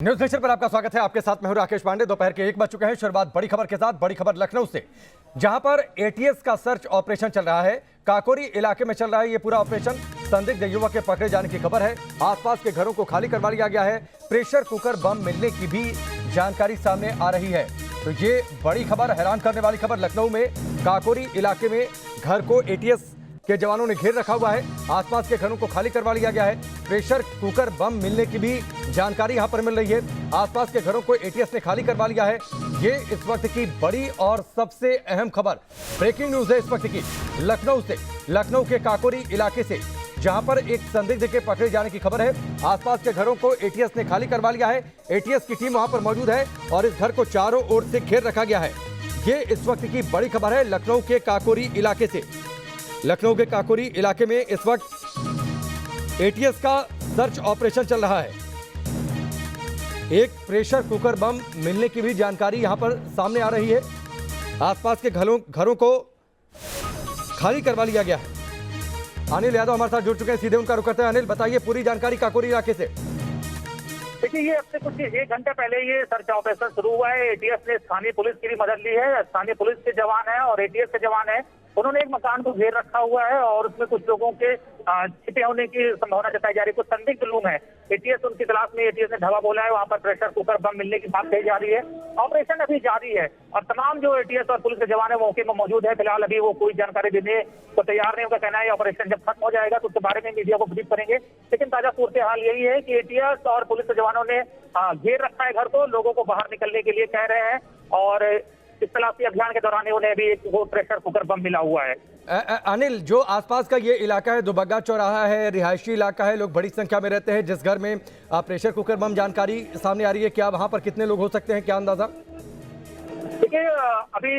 News nation पर आपका स्वागत है। आपके साथ मैं हूं राकेश पांडे। दोपहर के 1 बज चुके हैं। शुरुआत बड़ी खबर के साथ। बड़ी खबर लखनऊ से, जहां पर एटीएस का सर्च ऑपरेशन चल रहा है। काकोरी इलाके में चल रहा है ये पूरा ऑपरेशन। संदिग्ध युवक के पकड़े जाने की खबर है। आसपास के घरों को खाली करवा लिया गया है। प्रेशर कुकर बम मिलने की भी जानकारी सामने आ रही है। तो ये बड़ी खबर, हैरान करने वाली खबर। लखनऊ में काकोरी इलाके में घर को एटीएस के जवानों ने घेर रखा हुआ है। आसपास के घरों को खाली करवा लिया गया है। प्रेशर कुकर बम मिलने की भी जानकारी यहां पर मिल रही है। आसपास के घरों को एटीएस ने खाली करवा लिया है। ये इस वक्त की बड़ी और सबसे अहम खबर, ब्रेकिंग न्यूज है इस वक्त की। लखनऊ से, लखनऊ के काकोरी इलाके से, जहां पर एक संदिग्ध के पकड़े जाने की खबर है। आसपास के घरों को एटीएस ने खाली करवा लिया है। एटीएस की टीम वहां पर मौजूद है और इस घर को चारों ओर से घेर रखा गया है। ये इस वक्त की बड़ी खबर है लखनऊ के काकोरी इलाके से। लखनऊ के काकोरी इलाके में इस वक्त एटीएस का सर्च ऑपरेशन चल रहा है। एक प्रेशर कुकर बम मिलने की भी जानकारी यहां पर सामने आ रही है। आसपास के घरों को खाली करवा लिया गया है। अनिल यादव हमारे साथ जुड़ चुके हैं, सीधे उनका रुख करते हैं। अनिल, बताइए पूरी जानकारी काकोरी इलाके से। देखिए, ये अब से कुछ 1 घंटे पहले ये सर्च ऑपरेशन शुरू हुआ है। एटीएस ने स्थानीय पुलिस की भी मदद ली है। स्थानीय पुलिस के जवान है और एटीएस के जवान है। उन्होंने एक मकान को घेर रखा हुआ है और उसमें कुछ लोगों के छिपे होने की संभावना जताई जा रही है। कुछ संदिग्ध लोग हैं। एटीएस उनकी तलाश में, एटीएस ने ढाबा बोला है, वहां पर प्रेशर कुकर बम मिलने की बात कही जा रही है। ऑपरेशन अभी जारी है और तमाम जो एटीएस और पुलिस के जवान है मौके में मौजूद है। फिलहाल अभी वो कोई जानकारी देने को तैयार नहीं। उनका कहना है ऑपरेशन जब खत्म हो जाएगा तो उसके बारे में मीडिया को ब्रीफ करेंगे। लेकिन ताजा सूरत हाल यही है कि एटीएस और पुलिस के जवानों ने घेर रखा है घर को। लोगों को बाहर निकलने के लिए कह रहे हैं और इस तलाशी अभियान के दौरान उन्हें भी एक वो प्रेशर कुकर बम मिला हुआ है। अनिल, जो आसपास का ये इलाका है, दुबग्गा चौराहा है, रिहायशी इलाका है, लोग बड़ी संख्या में रहते हैं। जिस घर में प्रेशर कुकर बम जानकारी सामने आ रही है, क्या वहां पर कितने लोग हो सकते हैं, क्या अंदाजा? देखिए, अभी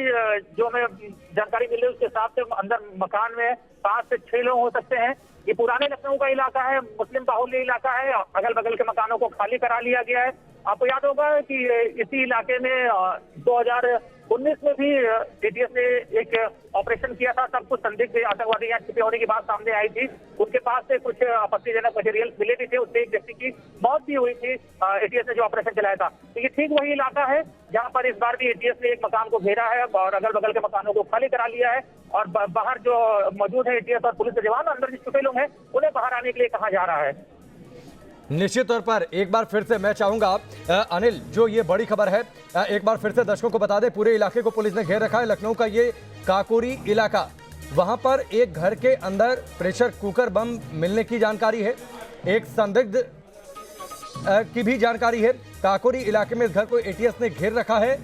जो हमें जानकारी मिली उसके हिसाब से अंदर मकान में 5 से 6 लोग हो सकते हैं। ये पुराने लखनऊ का इलाका है, मुस्लिम बाहुल्य इलाका है। अगल बगल के मकानों को खाली करा लिया गया है। आपको याद होगा कि इसी इलाके में 2019 में भी एटीएस ने एक ऑपरेशन किया था। तब कुछ संदिग्ध आतंकवादी यहाँ छिपे होने की बात सामने आई थी। उसके पास से कुछ आपत्तिजनक मटेरियल मिले भी थे। उससे एक व्यक्ति की मौत भी हुई थी। एटीएस ने जो ऑपरेशन चलाया था, तो ये ठीक वही इलाका है जहाँ पर इस बार भी एटीएस ने एक मकान को घेरा है और अगल बगल के मकानों को खाली करा लिया है। और बाहर जो मौजूद है एटीएस और पुलिस के जवान, अंदर जो छुपे लोग हैं उन्हें बाहर आने के लिए कहा जा रहा है। निश्चित तौर पर एक बार फिर से मैं चाहूंगा अनिल, जो ये बड़ी खबर है, एक बार फिर से दर्शकों को बता दें। पूरे इलाके को पुलिस ने घेर रखा है। लखनऊ का ये काकोरी इलाका, वहां पर एक घर के अंदर प्रेशर कुकर बम मिलने की जानकारी है। एक संदिग्ध की भी जानकारी है। काकोरी इलाके में इस घर को एटीएस ने घेर रखा है।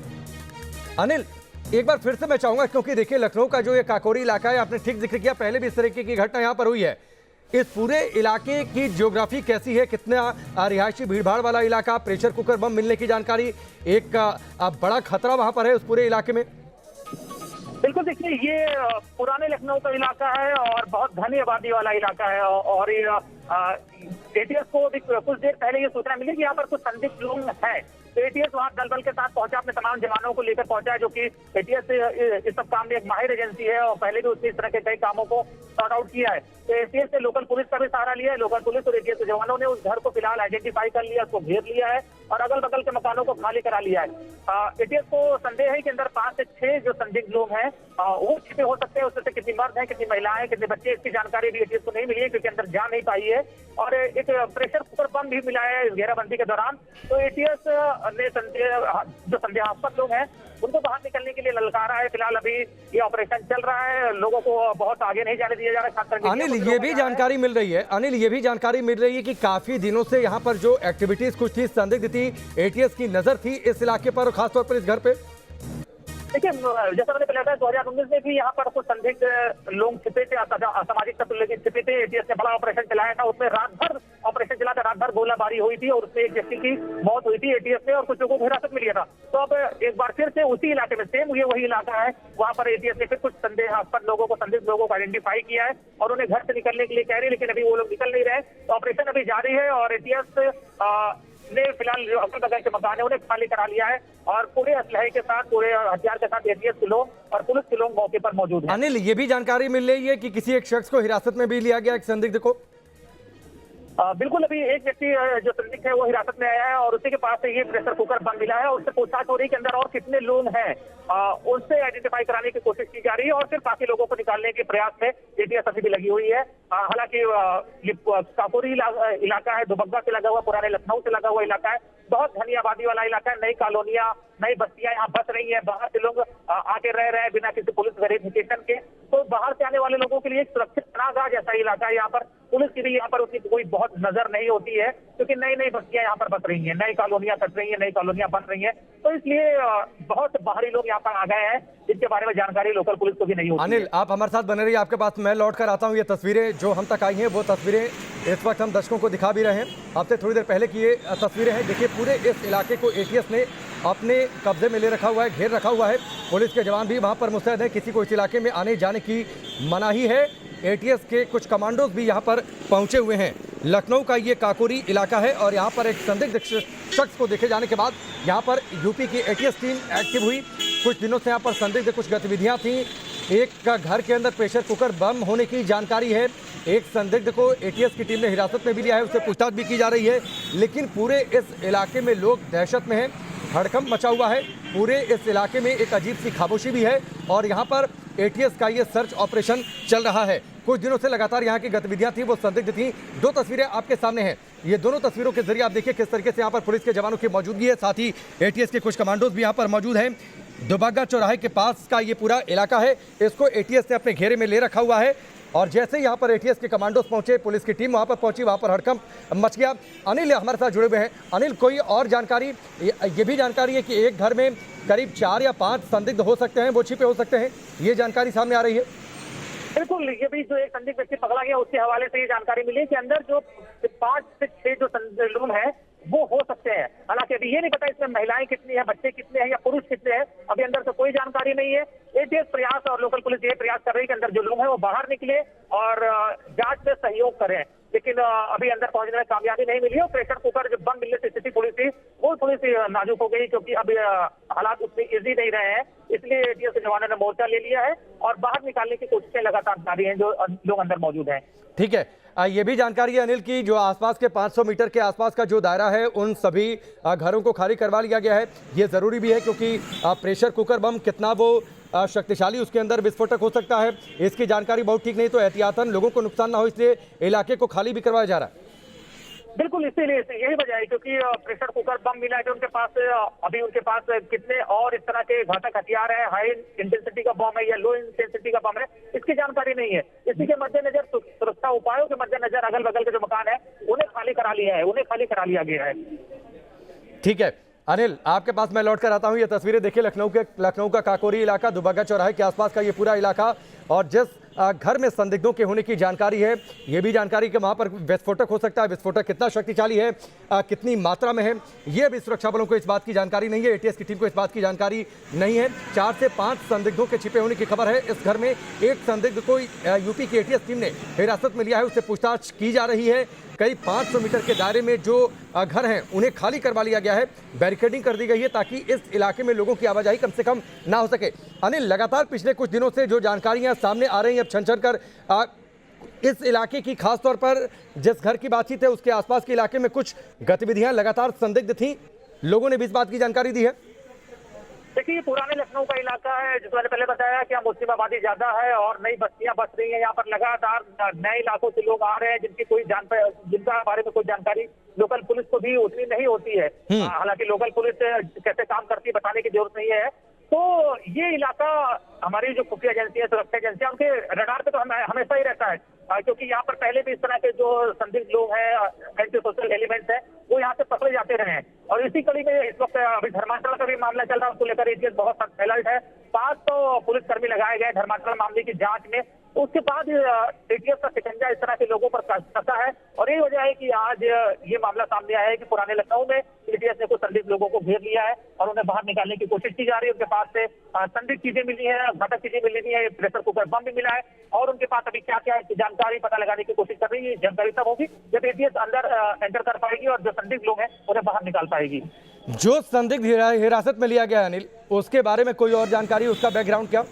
अनिल, एक बार फिर से मैं चाहूंगा, क्योंकि देखिए लखनऊ का जो ये काकोरी इलाका है, आपने ठीक जिक्र किया, पहले भी इस तरीके की घटना यहां पर हुई है। इस पूरे इलाके की ज्योग्राफी कैसी है? कितना रिहायशी भीड़भाड़ वाला इलाका, प्रेशर कुकर बम मिलने की जानकारी, एक बड़ा खतरा वहां पर है उस पूरे इलाके में? बिल्कुल, देखिए ये पुराने लखनऊ का इलाका है और बहुत घनी आबादी वाला इलाका है। और एटीएस को कुछ देर पहले ये सूचना मिली कि यहाँ पर कुछ संदिग्ध लोग हैं। तो एटीएस वहाँ दल बल के साथ पहुंचा, अपने तमाम जवानों को लेकर पहुंचा है, जो कि एटीएस इस सब काम में एक माहिर एजेंसी है और पहले भी उसने इस तरह के कई कामों को सॉर्ट आउट किया है। तो एटीएस ने लोकल पुलिस का भी सहारा लिया है। लोकल पुलिस और एटीएस के जवानों ने उस घर को फिलहाल आइडेंटिफाई कर लिया, उसको घेर लिया है और अगल बगल के मकानों को खाली करा लिया है। एटीएस को संदेह है कि अंदर 5 से 6 जो संदिग्ध लोग हैं वो छिपे हो सकते हैं। उसमें से कितनी मर्द है, कितनी महिलाएं, कितने बच्चे, इसकी जानकारी भी एटीएस को नहीं मिली है, क्योंकि अंदर जा नहीं पाई है। और एक प्रेशर कुकर बम भी मिला है इस घेराबंदी के दौरान। तो एटीएस ने जो संदेहास्पद लोग हैं उनको बाहर निकलने के लिए ललकारा है। फिलहाल अभी ये ऑपरेशन चल रहा है। लोगों को बहुत आगे नहीं जाने दिया जा रहा है, खासकर अनिल, ये भी जानकारी मिल रही है। अनिल, ये भी जानकारी मिल रही है कि काफी दिनों से यहाँ पर जो एक्टिविटीज कुछ थी, संदिग्ध थी, एटीएस की नजर थी इस इलाके पर और खासतौर पर इस घर पे। देखिए, जैसा मैंने पहले बताया, 2019 में भी यहाँ पर कुछ संदिग्ध लोग छिपे थे, असामाजिक तत्व लेकिन छिपे थे। एटीएस ने बड़ा ऑपरेशन चलाया था, उसमें रात भर ऑपरेशन चला था, रात भर गोलाबारी हुई थी और उसमें एक व्यक्ति की मौत हुई थी एटीएस ने और कुछ लोगों को हिरासत में लिया था। तो अब एक बार फिर से उसी इलाके में, सेम ये वही इलाका है, वहाँ पर एटीएस ने फिर कुछ संदेहास्पद लोगों को, संदिग्ध लोगों को आइडेंटिफाई किया है और उन्हें घर से निकलने के लिए कह रही है, लेकिन अभी वो लोग निकल नहीं रहे। तो ऑपरेशन अभी जारी है और एटीएस ने फिलहाल जो अगल बगल के मकान है उन्हें खाली करा लिया है और पूरे असलहे के साथ, पूरे हथियार के साथ एटीएस के लोग और पुलिस के लोग मौके पर मौजूद हैं। अनिल, ये भी जानकारी मिल रही है कि किसी एक शख्स को हिरासत में भी लिया गया, एक संदिग्ध को। बिल्कुल, अभी एक व्यक्ति जो संदिग्ध है वो हिरासत में आया है और उसी के पास से ये प्रेशर कुकर बम मिला है और उससे पूछताछ हो रही है कि अंदर और कितने लोग हैं, उनसे आइडेंटिफाई कराने की कोशिश की जा रही है और फिर बाकी लोगों को निकालने के प्रयास में एटीएस अभी भी लगी हुई है। हालांकि ये काकोरी इलाका है, दुबग्गा से लगा हुआ, पुराने लखनऊ से लगा हुआ इलाका है, बहुत घनी आबादी वाला इलाका है, नई कॉलोनियां, नई बस्तियां यहाँ बस रही है, बाहर से लोग आके रह रहे हैं बिना किसी पुलिस वेरिफिकेशन के। तो बाहर से आने वाले लोगों के लिए एक सुरक्षित पनाहगाह जैसा इलाका है यहाँ पर। पुलिस की भी यहाँ पर उतनी कोई बहुत नजर नहीं होती है क्योंकि नई नई बस्तियां यहाँ पर बस रही हैं, नई कॉलोनियां कट रही हैं, नई कॉलोनियां बन रही हैं, तो इसलिए बहुत बाहरी लोग यहाँ पर आ गए हैं जिनके बारे में जानकारी लोकल पुलिस को भी नहीं होती। अनिल, आप हमारे साथ बने रहिए, आपके पास मैं लौट कर आता हूँ। ये तस्वीरें जो हम तक आई हैं वो तस्वीरें इस वक्त हम दर्शकों को दिखा भी रहे हैं। आपसे थोड़ी देर पहले की ये तस्वीरें हैं। देखिए, पूरे इस इलाके को एटीएस ने अपने कब्जे में ले रखा हुआ है, घेर रखा हुआ है। पुलिस के जवान भी वहाँ पर मुस्तैद हैं, किसी को इस इलाके में आने जाने की मनाही है। एटीएस के कुछ कमांडोज भी यहाँ पर पहुँचे हुए हैं। लखनऊ का ये काकोरी इलाका है और यहाँ पर एक संदिग्ध शख्स को देखे जाने के बाद यहाँ पर यूपी की एटीएस टीम एक्टिव हुई। कुछ दिनों से यहाँ पर संदिग्ध कुछ गतिविधियाँ थीं। एक का घर के अंदर प्रेशर कुकर बम होने की जानकारी है। एक संदिग्ध को एटीएस की टीम ने हिरासत में भी लिया है, उससे पूछताछ भी की जा रही है। लेकिन पूरे इस इलाके में लोग दहशत में हैं, हड़कंप मचा हुआ है। पूरे इस इलाके में एक अजीब सी खामोशी भी है और यहाँ पर एटीएस का ये सर्च ऑपरेशन चल रहा है। कुछ दिनों से लगातार यहाँ की गतिविधियाँ थी, वो संदिग्ध थी। दो तस्वीरें आपके सामने हैं। ये दोनों तस्वीरों के जरिए आप देखिए किस तरीके से यहाँ पर पुलिस के जवानों की मौजूदगी है, साथ ही एटीएस के कुछ कमांडोज भी यहाँ पर मौजूद हैं। दुबग्गा चौराहे के पास का ये पूरा इलाका है, इसको एटीएस ने अपने घेरे में ले रखा हुआ है। और जैसे यहाँ पर एटीएस के कमांडोज पहुंचे, पुलिस की टीम वहाँ पर पहुंची, वहाँ पर हड़कंप मच गया। अनिल हमारे साथ जुड़े हुए हैं। अनिल, कोई और जानकारी? ये भी जानकारी है कि एक घर में करीब 4 या 5 संदिग्ध हो सकते हैं, वो छिपे हो सकते हैं, ये जानकारी सामने आ रही है। बिल्कुल, ये भी जो एक संदिग्ध व्यक्ति पकड़ा गया उसके हवाले से ये जानकारी मिली कि अंदर जो 5 से 6 जो लोग हैं वो हो सकते हैं। हालांकि अभी ये नहीं पता इसमें महिलाएं कितनी है, बच्चे कितने हैं या पुरुष कितने हैं, अभी अंदर से कोई जानकारी नहीं है। एटीएस प्रयास और लोकल पुलिस ये प्रयास कर रही है कि अंदर जो लोग हैं वो बाहर निकले और जांच में सहयोग करें, लेकिन अभी अंदर पहुंचने में कामयाबी नहीं मिली। और प्रेशर कुकर जो बम मिलने से स्थिति पुलिस थी वो थोड़ी सी नाजुक हो गई क्योंकि अभी हालात उतने ईजी नहीं रहे हैं, इसलिए एटीएस के जवानों ने मोर्चा ले लिया है और बाहर निकालने की कोशिशें लगातार जारी हैं जो लोग अंदर मौजूद हैं। ठीक है, ये भी जानकारी है अनिल की जो आसपास के 500 मीटर के आसपास का जो दायरा है उन सभी घरों को खाली करवा लिया गया है। ये ज़रूरी भी है क्योंकि प्रेशर कुकर बम कितना वो शक्तिशाली, उसके अंदर विस्फोटक हो सकता है, इसकी जानकारी बहुत ठीक नहीं, तो एहतियातन लोगों को नुकसान ना हो इसलिए इलाके को खाली भी करवाया जा रहा है। बिल्कुल, इसीलिए यही वजह है क्योंकि प्रेशर कुकर बम मिला है कि उनके पास अभी उनके पास कितने और इस तरह के घातक हथियार है, हाई इंटेंसिटी का बम है या लो इंटेंसिटी का बम है, इसकी जानकारी नहीं है। इसी के मद्देनजर सुरक्षा उपायों के मद्देनजर अगल बगल के जो मकान है उन्हें खाली करा लिया गया है। ठीक है अनिल, आपके पास मैं लौट कर आता हूं। ये तस्वीरें देखिए लखनऊ का काकोरी इलाका, दुबग्गा चौराहे के आसपास का ये पूरा इलाका, और जिस घर में संदिग्धों के होने की जानकारी है, ये भी जानकारी कि वहां पर विस्फोटक हो सकता है। विस्फोटक कितना शक्तिशाली है, कितनी मात्रा में है, ये भी सुरक्षा बलों को इस बात की जानकारी नहीं है, एटीएस की टीम को इस बात की जानकारी नहीं है। 4 से 5 संदिग्धों के छिपे होने की खबर है। इस घर में एक संदिग्ध को यूपी की एटीएस टीम ने हिरासत में लिया है, उससे पूछताछ की जा रही है। करीब 500 मीटर के दायरे में जो घर हैं उन्हें खाली करवा लिया गया है, बैरिकेडिंग कर दी गई है ताकि इस इलाके में लोगों की आवाजाही कम से कम ना हो सके। अनिल, लगातार पिछले कुछ दिनों से जो जानकारियां सामने आ रही हैं, अब छन कर इस इलाके की, खासतौर पर जिस घर की बातचीत है उसके आसपास के इलाके में कुछ गतिविधियां लगातार संदिग्ध थी, लोगों ने भी इस बात की जानकारी दी है। देखिए, पुराने लखनऊ का इलाका है, जिस मैंने पहले बताया कि यहाँ मुस्लिम आबादी ज्यादा है और नई बस्तियां बस रही हैं। यहाँ पर लगातार नए इलाकों से लोग आ रहे हैं जिनका बारे में कोई जानकारी लोकल पुलिस को भी उतनी नहीं होती है। हालांकि लोकल पुलिस कैसे काम करती है बताने की जरूरत नहीं है। तो ये इलाका हमारी जो खुफिया एजेंसी है, सुरक्षा एजेंसियां, उनके रडार पे तो हमेशा ही रहता है क्योंकि यहाँ पर पहले भी इस तरह के जो संदिग्ध लोग हैं, एंटी सोशल एलिमेंट्स हैं, वो यहाँ से पकड़े जाते रहे हैं। और इसी कड़ी में इस वक्त अभी धर्मांतरण का भी मामला चल रहा है, उसको लेकर एटीएस बहुत सख्त अलर्ट है। 500 पुलिसकर्मी लगाए गए धर्मांतरण मामले की जांच में। उसके बाद एटीएस का शिकंजा इस तरह के लोगों पर कसा है और यही वजह है कि आज ये मामला सामने आया है कि पुराने लखनऊ में एटीएस ने कुछ संदिग्ध लोगों को घेर लिया है और उन्हें बाहर निकालने की कोशिश की जा रही है। उनके पास से संदिग्ध चीजें मिली है, घातक चीजें मिली है, प्रेशर कुकर बम भी मिला है और उनके पास अभी क्या क्या है जानकारी पता लगाने की कोशिश कर रही है। जानकारी तब होगी जब एटीएस अंदर एंटर कर पाएगी और जो संदिग्ध लोग हैं उन्हें बाहर निकाल पाएगी। जो संदिग्ध हिरासत में लिया गया अनिल, उसके बारे में कोई और जानकारी, उसका बैकग्राउंड क्या?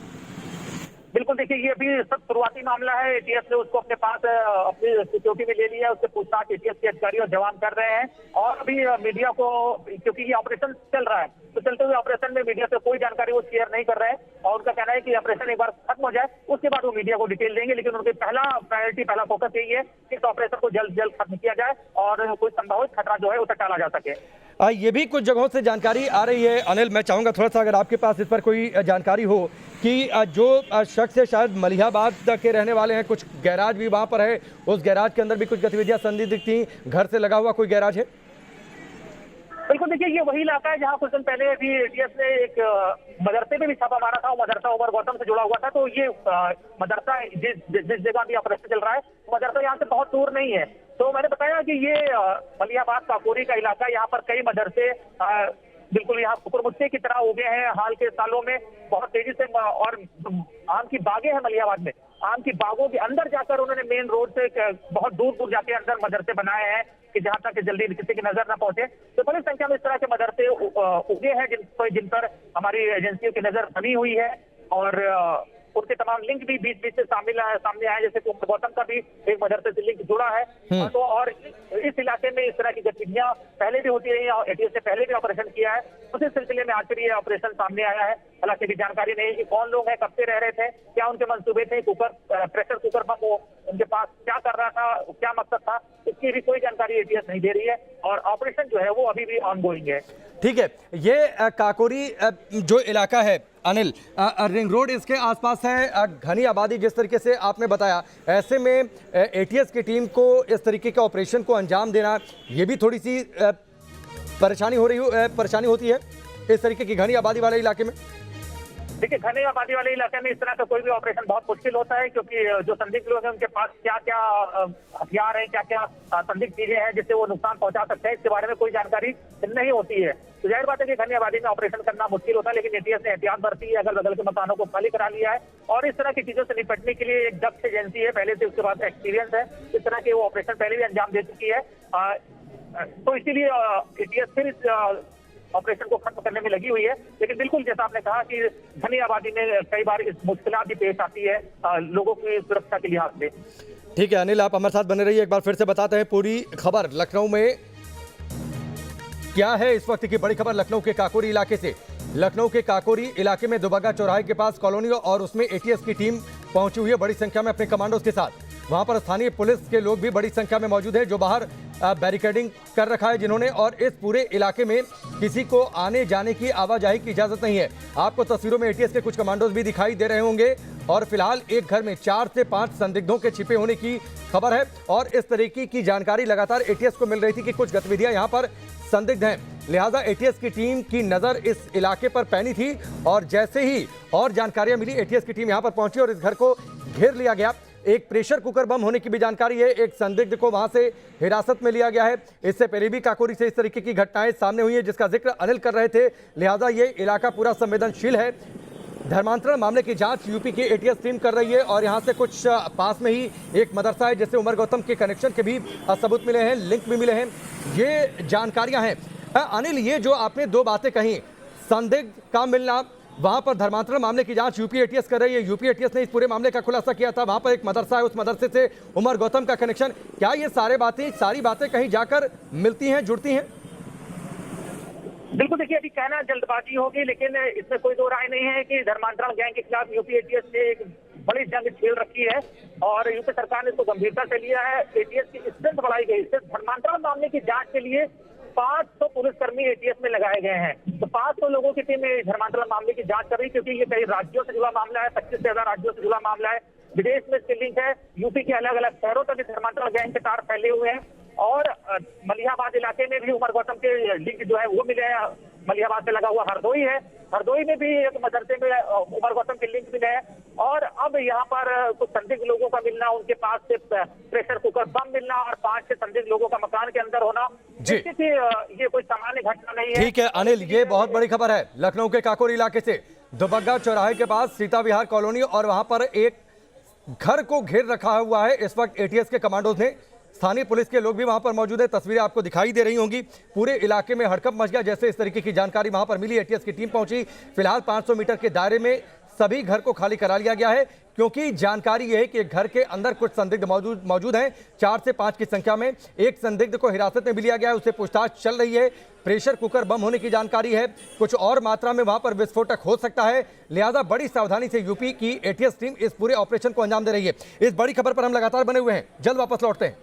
बिल्कुल देखिए, ये अभी सब शुरुआती मामला है। एटीएस ने उसको अपने पास अपनी सिक्योरिटी में ले लिया है। उससे पूछताछ एटीएस के अधिकारी और जवान कर रहे हैं। और अभी मीडिया को, क्योंकि ये ऑपरेशन चल रहा है, तो चलते हुए ऑपरेशन में मीडिया से कोई जानकारी वो शेयर नहीं कर रहे हैं। और उनका कहना है कि ऑपरेशन एक बार खत्म हो जाए उसके बाद वो मीडिया को डिटेल देंगे। लेकिन उनकी पहला प्रायोरिटी, पहला फोकस यही है कि इस ऑपरेशन को जल्द जल्द खत्म किया जाए और कोई संभावित खतरा जो है उसे टाला जा सके। ये भी कुछ जगहों से जानकारी आ रही है अनिल, मैं चाहूंगा थोड़ा सा अगर आपके पास इस पर कोई जानकारी हो कि जो शख्स है शायद मलिहाबाद के रहने वाले हैं, कुछ गैराज भी वहां पर है, उस गैराज के अंदर भी कुछ गतिविधियां संदिग्ध थी, घर से लगा हुआ कोई गैराज है? बिल्कुल देखिए, ये वही इलाका है जहाँ कुछ दिन पहले भी एटीएस ने एक मदरसे में भी छापा मारा था। मदरसा उमर गौतम से जुड़ा हुआ था। तो ये मदरसा जिस जगह भी ऑपरेशन चल रहा है, मदरसा यहाँ से बहुत दूर नहीं है। तो मैंने बताया कि ये मलिहाबाद काकोरी का इलाका, यहाँ पर कई मदरसे बिल्कुल यहाँ कुकुरमुत्ते की तरह हो गए हैं हाल के सालों में, बहुत तेजी से। और आम की बागें हैं मलिहाबाद में, आम की बागों के अंदर जाकर उन्होंने मेन रोड से बहुत दूर दूर जाके अंदर मदरसे बनाए हैं कि जहां तक जल्दी किसी की नजर ना पहुंचे। तो बड़ी संख्या में इस तरह के मदरसे उगे हैं जिन पर हमारी एजेंसियों की नजर बनी हुई है। और उनके तमाम लिंक भी बीच बीच से सामने आए, जैसे कि उमर गौतम का भी एक मदरसे से लिंक जुड़ा है। तो और इस इलाके में इस तरह की गतिविधियां पहले भी होती रही और एटीएस ने पहले भी ऑपरेशन किया है। उसी सिलसिले में आज फिर ये ऑपरेशन सामने आया है। हालांकि अभी जानकारी नहीं है कि कौन लोग हैं, कब से रह रहे थे, क्या उनके मंसूबे थे, प्रेशर कुकर बम वो उनके पास क्या कर रहा था, क्या मकसद था, इसकी भी कोई जानकारी एटीएस नहीं दे रही है। और ऑपरेशन जो है वो अभी भी ऑनगोइंग है। ठीक है, ये काकोरी जो इलाका है अनिल, रिंग रोड इसके आसपास है, घनी आबादी जिस तरीके से आपने बताया, ऐसे में एटीएस की टीम को इस तरीके के ऑपरेशन को अंजाम देना ये भी थोड़ी सी परेशानी होती है इस तरीके की घनी आबादी वाले इलाके में। देखिए, घने आबादी वाले इलाके में इस तरह का कोई भी ऑपरेशन बहुत मुश्किल होता है, क्योंकि जो संदिग्ध लोग हैं उनके पास क्या क्या हथियार है, क्या क्या संदिग्ध चीजें हैं जिससे वो नुकसान पहुंचा सकते हैं, इसके बारे में कोई जानकारी नहीं होती है। तो जाहिर बात है कि घनी आबादी में ऑपरेशन करना मुश्किल होता है। लेकिन एटीएस ने एहतियात बरती है, अगल बगल के मकानों को खाली करा लिया है और इस तरह की चीजों से निपटने के लिए एक दक्ष एजेंसी है, पहले से उसके बाद एक्सपीरियंस है, इस तरह के वो ऑपरेशन पहले भी अंजाम दे चुकी है। तो इसीलिए एटीएस फिर इस ऑपरेशन को खत्म करने में लगी हुई है। लेकिन बिल्कुल जैसा आपने कहा कि घनी आबादी में कई बार इस मुश्किलात भी पेश आती है लोगों की सुरक्षा के लिहाज से। ठीक है अनिल, आप हमारे साथ बने रहिए। एक बार फिर से बताते हैं पूरी खबर लखनऊ में क्या है इस वक्त की बड़ी खबर लखनऊ के काकोरी इलाके से। लखनऊ के काकोरी इलाके में दुबग्गा चौराहे के पास कॉलोनी और उसमें एटीएस की टीम पहुंची हुई है बड़ी संख्या में अपने कमांडोज के साथ। वहां पर स्थानीय पुलिस के लोग भी बड़ी संख्या में मौजूद हैं जो बाहर बैरिकेडिंग कर रखा है जिन्होंने, और इस पूरे इलाके में किसी को आने जाने की आवाजाही की इजाजत नहीं है। आपको तस्वीरों में एटीएस के कुछ कमांडोज भी दिखाई दे रहे होंगे और फिलहाल एक घर में 4 से 5 संदिग्धों के छिपे होने की खबर है और इस तरीके की जानकारी लगातार एटीएस को मिल रही थी कि कुछ गतिविधियां यहां पर संदिग्ध हैं। लिहाजा एटीएस की टीम की नजर इस इलाके पर पैनी थी और जैसे ही और जानकारियां मिली एटीएस की टीम यहां पर पहुंची और इस घर को घेर लिया गया। एक प्रेशर कुकर बम होने की भी जानकारी है, एक संदिग्ध को वहां से हिरासत में लिया गया है। इससे पहले भी काकोरी से इस तरीके की घटनाएं सामने हुई है जिसका जिक्र अनिल कर रहे थे। लिहाजा ये इलाका पूरा संवेदनशील है। धर्मांतरण मामले की जांच यूपी की एटीएस टीम कर रही है और यहां से कुछ पास में ही एक मदरसा है जिससे उमर गौतम के कनेक्शन के भी सबूत मिले हैं, लिंक भी मिले हैं, ये जानकारियां हैं। अनिल, ये जो आपने 2 बातें कही, संदिग्ध का मिलना, वहां पर धर्मांतरण मामले की जांच यूपी एटीएस कर रही है, यूपी एटीएस ने इस पूरे मामले का खुलासा किया था, वहां पर एक मदरसा है, उस मदरसे से उमर गौतम का कनेक्शन, क्या ये सारी बातें कहीं जाकर मिलती हैं, जुड़ती हैं? बिल्कुल देखिए, अभी कहना जल्दबाजी होगी, लेकिन इसमें कोई दो राय नहीं है कि धर्मांतरण गैंग के खिलाफ यूपी एटीएस ने एक बड़ी जंग छेड़ रखी है और यूपी सरकार ने इसको गंभीरता से लिया है। एटीएस की स्ट्रेंथ बढ़ाई गई। सिर्फ धर्मांतरण मामले की जांच के लिए 500 पुलिसकर्मी एटीएस में लगाए गए हैं। तो 500 लोगों की टीम धर्मांतरण मामले की जांच कर रही है, क्योंकि ये कई राज्यों से जुड़ा मामला है, 25 से ज्यादा राज्यों से जुड़ा मामला है, विदेश में इसकी लिंक है, यूपी के अलग अलग शहरों तक धर्मांतरण गैंग के तार फैले हुए हैं और मलिहाबाद इलाके में भी उमर गौतम के लिंक जो है वो मिले हैं। मलिहाबाद से लगा हुआ हरदोई है, हरदोई में भी एक मदरसे में उमर गौतम के लिंक मिले हैं और अब यहाँ पर कुछ संदिग्ध लोगों का मिलना, उनके पास से प्रेशर कुकर बम मिलना और 5 से संदिग्ध लोगों का मकान के अंदर होना, ये कोई सामान्य घटना नहीं है। ठीक है अनिल, ये बहुत बड़ी खबर है लखनऊ के काकोरी इलाके से। दुबग्गा चौराहे के पास सीता विहार कॉलोनी और वहां पर एक घर को घेर रखा हुआ है इस वक्त एटीएस के कमांडोज ने। स्थानीय पुलिस के लोग भी वहां पर मौजूद है। तस्वीरें आपको दिखाई दे रही होंगी। पूरे इलाके में हड़कंप मच गया जैसे इस तरीके की जानकारी वहां पर मिली। एटीएस की टीम पहुंची। फिलहाल 500 मीटर के दायरे में सभी घर को खाली करा लिया गया है, क्योंकि जानकारी यह है कि घर के अंदर कुछ संदिग्ध मौजूद हैं। 4 से 5 की संख्या में एक संदिग्ध को हिरासत में भी लिया गया है, उससे पूछताछ चल रही है। प्रेशर कुकर बम होने की जानकारी है, कुछ और मात्रा में वहां पर विस्फोटक हो सकता है, लिहाजा बड़ी सावधानी से यूपी की एटीएस टीम इस पूरे ऑपरेशन को अंजाम दे रही है। इस बड़ी खबर पर हम लगातार बने हुए हैं, जल्द वापस लौटते हैं।